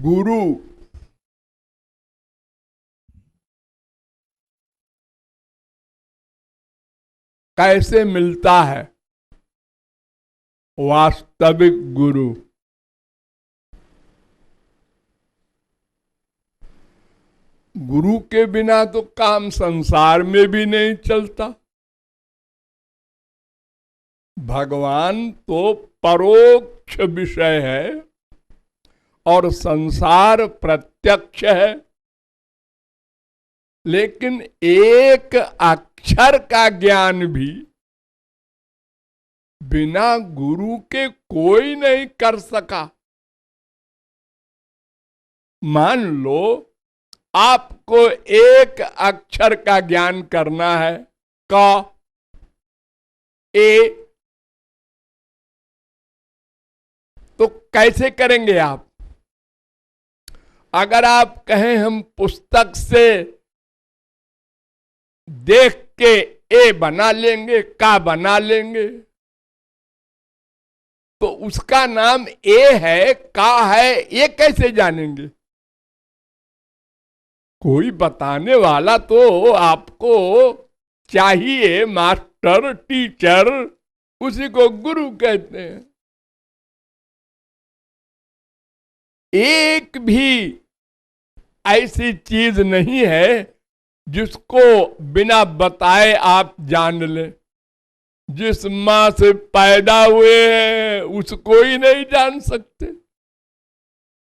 गुरु कैसे मिलता है? वास्तविक गुरु गुरु के बिना तो काम संसार में भी नहीं चलता। भगवान तो परोक्ष विषय है और संसार प्रत्यक्ष है, लेकिन एक अक्षर का ज्ञान भी बिना गुरु के कोई नहीं कर सका। मान लो आपको एक अक्षर का ज्ञान करना है, क, ए, तो कैसे करेंगे आप? अगर आप कहें हम पुस्तक से देख के ए बना लेंगे, का बना लेंगे, तो उसका नाम ए है, का है, ये कैसे जानेंगे? कोई बताने वाला तो आपको चाहिए, मास्टर, टीचर, उसी को गुरु कहते हैं। एक भी ऐसी चीज नहीं है जिसको बिना बताए आप जान ले। जिस मां से पैदा हुए हैं उसको ही नहीं जान सकते,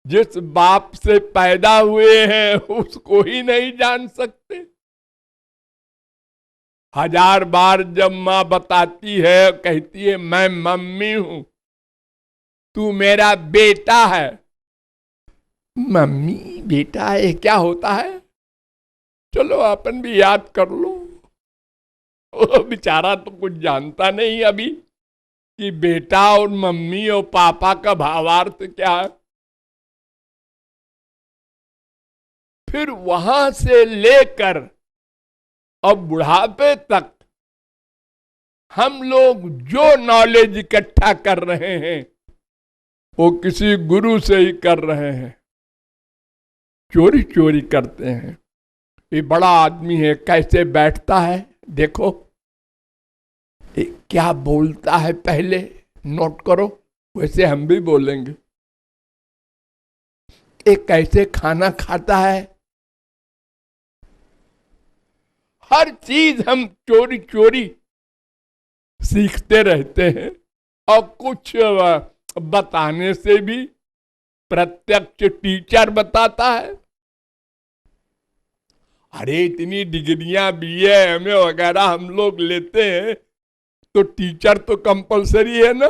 जिस बाप से पैदा हुए हैं उसको ही नहीं जान सकते। 1000 बार जब मां बताती है, कहती है मैं मम्मी हूं, तू मेरा बेटा है। मम्मी बेटा है क्या होता है? चलो अपन भी याद कर लो। वो बेचारा तो कुछ जानता नहीं अभी कि बेटा और मम्मी और पापा का भावार्थ क्या है। फिर वहां से लेकर अब बुढ़ापे तक हम लोग जो नॉलेज इकट्ठा कर रहे हैं वो किसी गुरु से ही कर रहे हैं। चोरी चोरी करते हैं। ये बड़ा आदमी है, कैसे बैठता है देखो, क्या बोलता है पहले नोट करो, वैसे हम भी बोलेंगे। एक कैसे खाना खाता है, हर चीज हम चोरी चोरी सीखते रहते हैं। और कुछ बताने से भी प्रत्यक्ष टीचर बताता है। अरे इतनी डिग्रियां बीए एमए वगैरह हम लोग लेते हैं तो टीचर तो कंपलसरी है ना।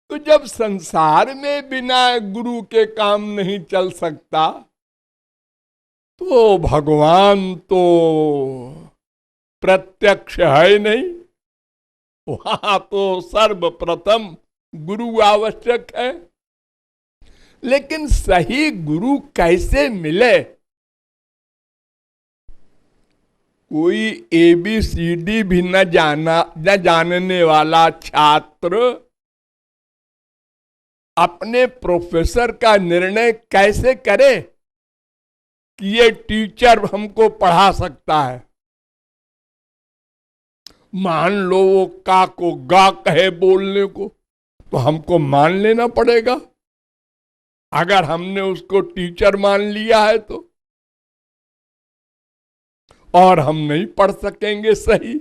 तो जब संसार में बिना गुरु के काम नहीं चल सकता तो भगवान तो प्रत्यक्ष है नहीं, वहां तो सर्वप्रथम गुरु आवश्यक है। लेकिन सही गुरु कैसे मिले? कोई ABCD भी न जानने वाला छात्र अपने प्रोफेसर का निर्णय कैसे करे कि ये टीचर हमको पढ़ा सकता है? मान लो वो का को गा कहे बोलने को, तो हमको मान लेना पड़ेगा। अगर हमने उसको टीचर मान लिया है तो, और हम नहीं पढ़ सकेंगे सही।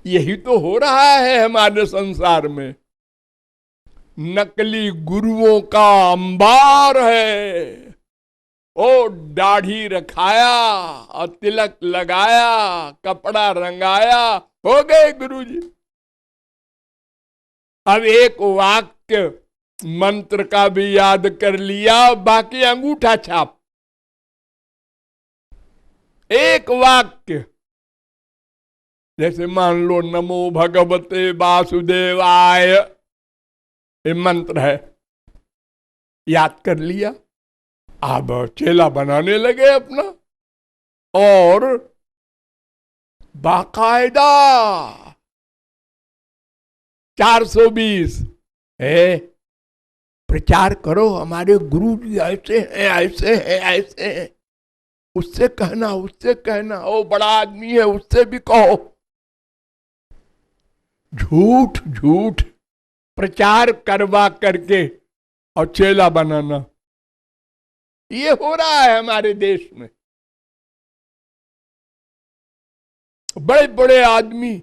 यही तो हो रहा है हमारे संसार में। नकली गुरुओं का अंबार है। ओ दाढ़ी रखाया और तिलक लगाया, कपड़ा रंगाया, हो गए गुरुजी। अब एक वाक्य मंत्र का भी याद कर लिया, बाकी अंगूठा छाप। एक वाक्य, जैसे मान लो नमो भगवते वासुदेवाय, ये मंत्र है, याद कर लिया। अब चेला बनाने लगे अपना, और बाकायदा 420 है प्रचार करो, हमारे गुरु जी ऐसे हैं, ऐसे हैं, ऐसे हैं, उससे कहना, उससे कहना, वो बड़ा आदमी है, उससे भी कहो। झूठ झूठ प्रचार करवा करके और चेला बनाना, ये हो रहा है हमारे देश में। बड़े बड़े आदमी,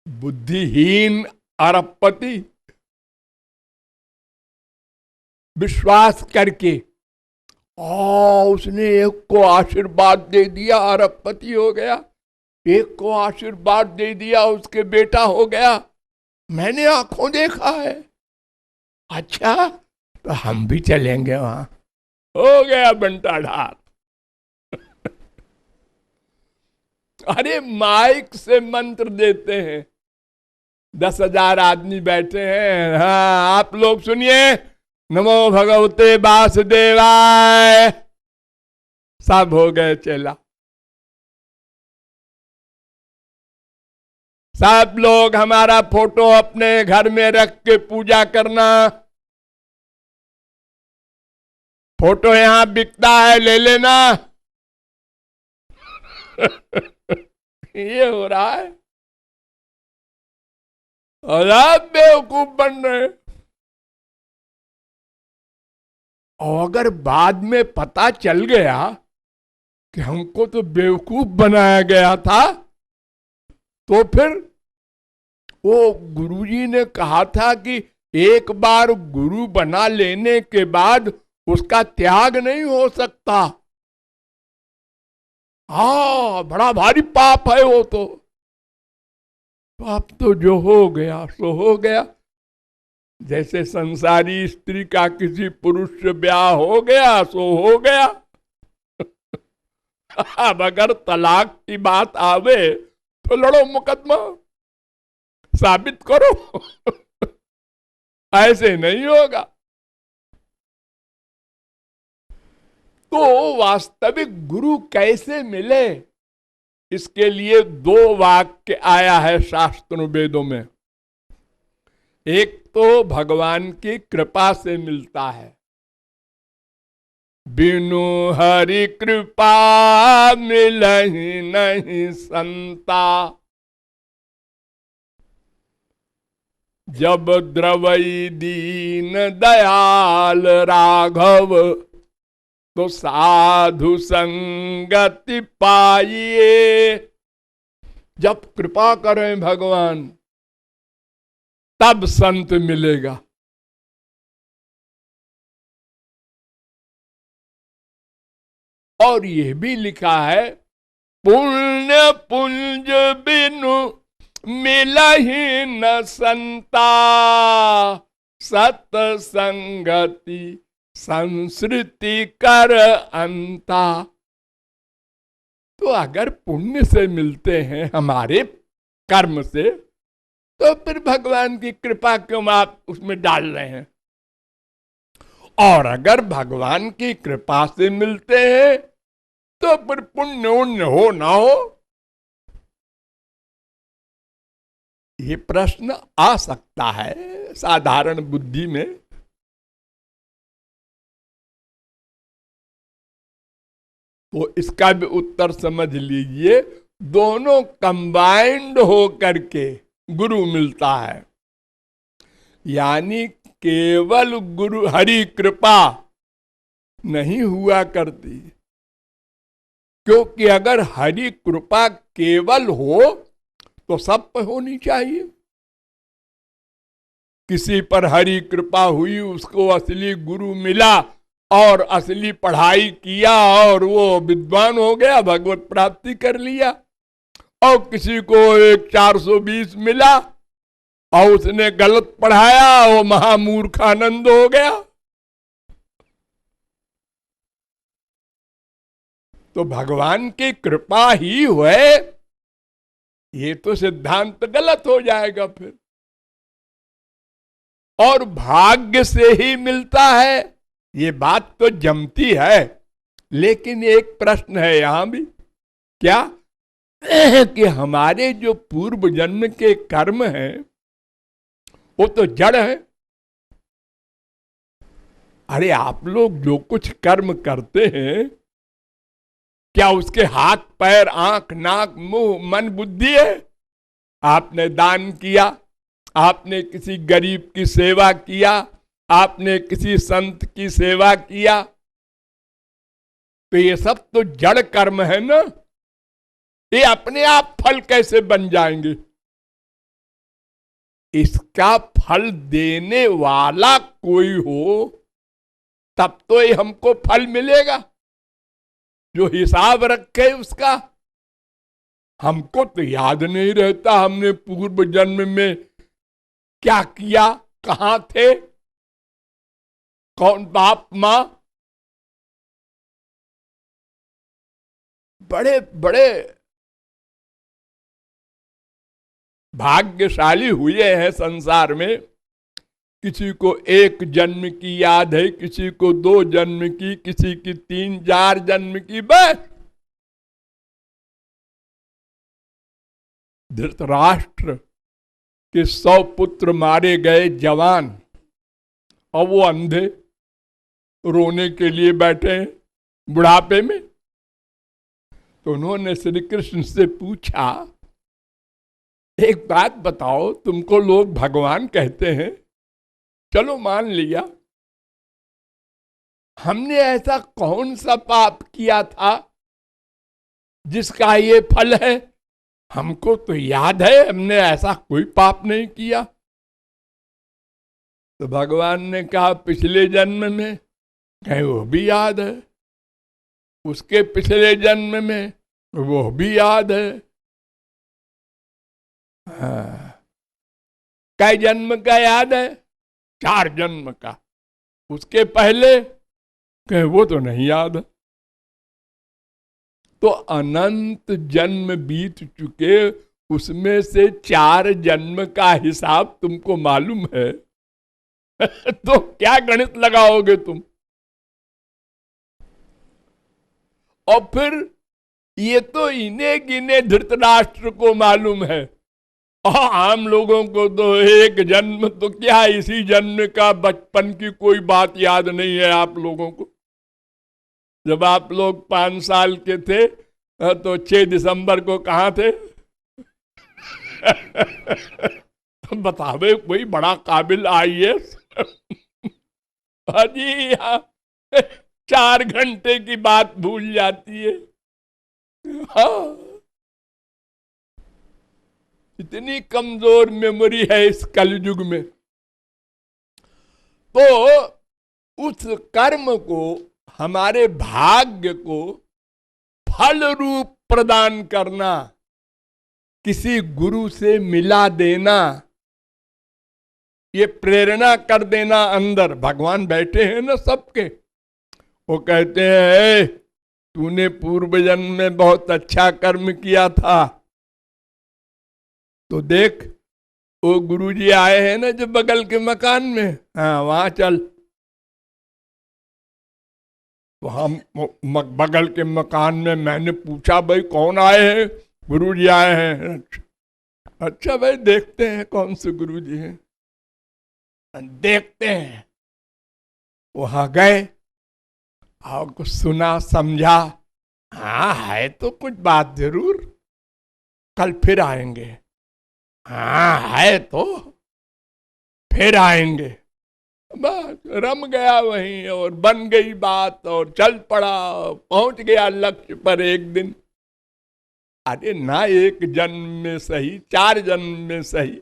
बुद्धिहीन अरबपति, विश्वास करके उसने एक को आशीर्वाद दे दिया, अरबपति हो गया। एक को आशीर्वाद दे दिया, उसके बेटा हो गया। मैंने आंखों देखा है। अच्छा, तो हम भी चलेंगे वहां। हो गया बंटा ढार। अरे माइक से मंत्र देते हैं, 10,000 आदमी बैठे हैं, हाँ आप लोग सुनिए, नमो भगवते वासुदेवाय, सब हो गए चेला। सब लोग हमारा फोटो अपने घर में रख के पूजा करना, फोटो यहां बिकता है, ले लेना। ये हो रहा है और आप बेवकूफ बन रहे। और अगर बाद में पता चल गया कि हमको तो बेवकूफ बनाया गया था, तो फिर वो गुरुजी ने कहा था कि एक बार गुरु बना लेने के बाद उसका त्याग नहीं हो सकता। हाँ, बड़ा भारी पाप है वो तो। पाप तो जो हो गया सो हो गया। जैसे संसारी स्त्री का किसी पुरुष से ब्याह हो गया सो हो गया। अब अगर तलाक की बात आवे तो लड़ो मुकदमा, साबित करो। ऐसे नहीं होगा। तो वास्तविक गुरु कैसे मिले, इसके लिए 2 वाक्य आया है शास्त्रों वेदों में। एक तो भगवान की कृपा से मिलता है, बिनु हरि कृपा मिलहि नहीं संता। जब द्रवई दीन दयाल राघव, तो साधु संगति पाइए। जब कृपा करें भगवान, तब संत मिलेगा। और यह भी लिखा है, पुण्य पुंज बिनु मिलहि न संता, सत संगति संस्कृति कर अंता। तो अगर पुण्य से मिलते हैं हमारे कर्म से, तो फिर भगवान की कृपा क्यों आप उसमें डाल रहे हैं? और अगर भगवान की कृपा से मिलते हैं तो फिर पुण्य उण्य हो ना हो, ये प्रश्न आ सकता है साधारण बुद्धि में। तो इसका भी उत्तर समझ लीजिए, दोनों कंबाइंड हो करके गुरु मिलता है। यानी केवल गुरु हरि कृपा नहीं हुआ करती, क्योंकि अगर हरि कृपा केवल हो तो सब पर होनी चाहिए। किसी पर हरि कृपा हुई, उसको असली गुरु मिला और असली पढ़ाई किया और वो विद्वान हो गया, भगवत प्राप्ति कर लिया। और किसी को एक 420 मिला और उसने गलत पढ़ाया, वो महामूर्खानंद हो गया। तो भगवान की कृपा ही हुए, ये तो सिद्धांत गलत हो जाएगा फिर। और भाग्य से ही मिलता है, ये बात तो जमती है। लेकिन एक प्रश्न है यहां भी, क्या कि हमारे जो पूर्व जन्म के कर्म हैं वो तो जड़ है, अरे आप लोग जो कुछ कर्म करते हैं, क्या उसके हाथ पैर आंख नाक मुंह मन बुद्धि है? आपने दान किया, आपने किसी गरीब की सेवा किया, आपने किसी संत की सेवा किया, तो ये सब तो जड़ कर्म है ना। ये अपने आप फल कैसे बन जाएंगे? इसका फल देने वाला कोई हो तब तो ये हमको फल मिलेगा, जो हिसाब रखे उसका। हमको तो याद नहीं रहता हमने पूर्व जन्म में क्या किया, कहां थे, कौन बाप मां। बड़े बड़े भाग्यशाली हुए हैं संसार में। किसी को 1 जन्म की याद है, किसी को 2 जन्म की, किसी की 3-4 जन्म की। बस धृतराष्ट्र के 100 पुत्र मारे गए जवान, और वो अंधे रोने के लिए बैठे हैं बुढ़ापे में। तो उन्होंने श्री कृष्ण से पूछा, एक बात बताओ, तुमको लोग भगवान कहते हैं, चलो मान लिया, हमने ऐसा कौन सा पाप किया था जिसका ये फल है? हमको तो याद है हमने ऐसा कोई पाप नहीं किया। तो भगवान ने कहा, पिछले जन्म में? कहीं वो भी याद है। उसके पिछले जन्म में? वो भी याद है। हाँ। कई जन्म का याद है? 4 जन्म का। उसके पहले? कहीं वो तो नहीं याद। तो अनंत जन्म बीत चुके, उसमें से 4 जन्म का हिसाब तुमको मालूम है? तो क्या गणित लगाओगे तुम? और फिर ये तो इन्हें गिने धृतराष्ट्र को मालूम है, और आम लोगों को तो 1 जन्म तो क्या, इसी जन्म का बचपन की कोई बात याद नहीं है आप लोगों को। जब आप लोग 5 साल के थे तो 6 दिसंबर को कहां थे? बतावे कोई बड़ा काबिल IAS। जी यहाँ 4 घंटे की बात भूल जाती है। हाँ, इतनी कमजोर मेमोरी है इस कलयुग में। तो उस कर्म को, हमारे भाग्य को फल रूप प्रदान करना, किसी गुरु से मिला देना, ये प्रेरणा कर देना अंदर। भगवान बैठे हैं ना सबके, वो कहते हैं, तूने पूर्व जन्म में बहुत अच्छा कर्म किया था, तो देख वो गुरुजी आए हैं ना जो बगल के मकान में, हाँ वहां चल। तो हम बगल के मकान में, मैंने पूछा, भाई कौन आए हैं? गुरुजी आए हैं। अच्छा भाई, देखते हैं कौन से गुरुजी हैं, देखते हैं। वहां गए और कुछ सुना समझा, हाँ है तो कुछ बात जरूर, कल फिर आएंगे। हाँ है तो फिर आएंगे। बस रम गया वहीं, और बन गई बात, और चल पड़ा, पहुंच गया लक्ष्य पर एक दिन। अरे ना 1 जन्म में सही, 4 जन्म में सही।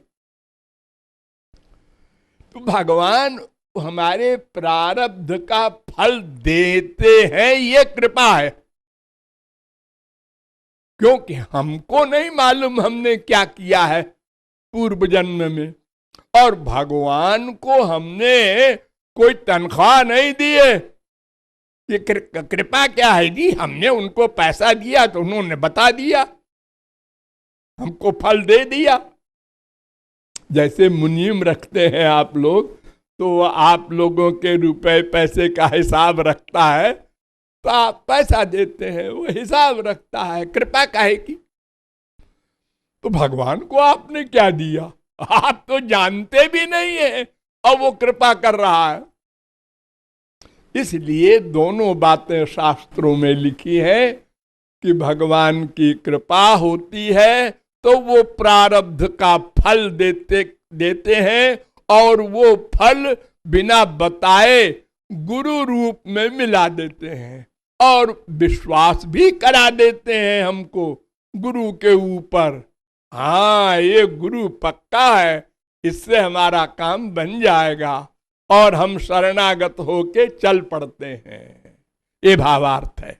तो भगवान हमारे प्रारब्ध का फल देते हैं, ये कृपा है। क्योंकि हमको नहीं मालूम हमने क्या किया है पूर्व जन्म में, और भगवान को हमने कोई तनख्वाह नहीं दी है। ये कृपा क्या है जी? हमने उनको पैसा दिया तो उन्होंने बता दिया, हमको फल दे दिया। जैसे मुनीम रखते हैं आप लोग, तो आप लोगों के रुपए पैसे का हिसाब रखता है, तो आप पैसा देते हैं, वो हिसाब रखता है। कृपा काहे की? तो भगवान को आपने क्या दिया? आप तो जानते भी नहीं है, और वो कृपा कर रहा है। इसलिए दोनों बातें शास्त्रों में लिखी है कि भगवान की कृपा होती है तो वो प्रारब्ध का फल देते हैं, और वो फल बिना बताए गुरु रूप में मिला देते हैं और विश्वास भी करा देते हैं हमको गुरु के ऊपर। हाँ, ये गुरु पक्का है, इससे हमारा काम बन जाएगा, और हम शरणागत होके चल पड़ते हैं। ये भावार्थ है।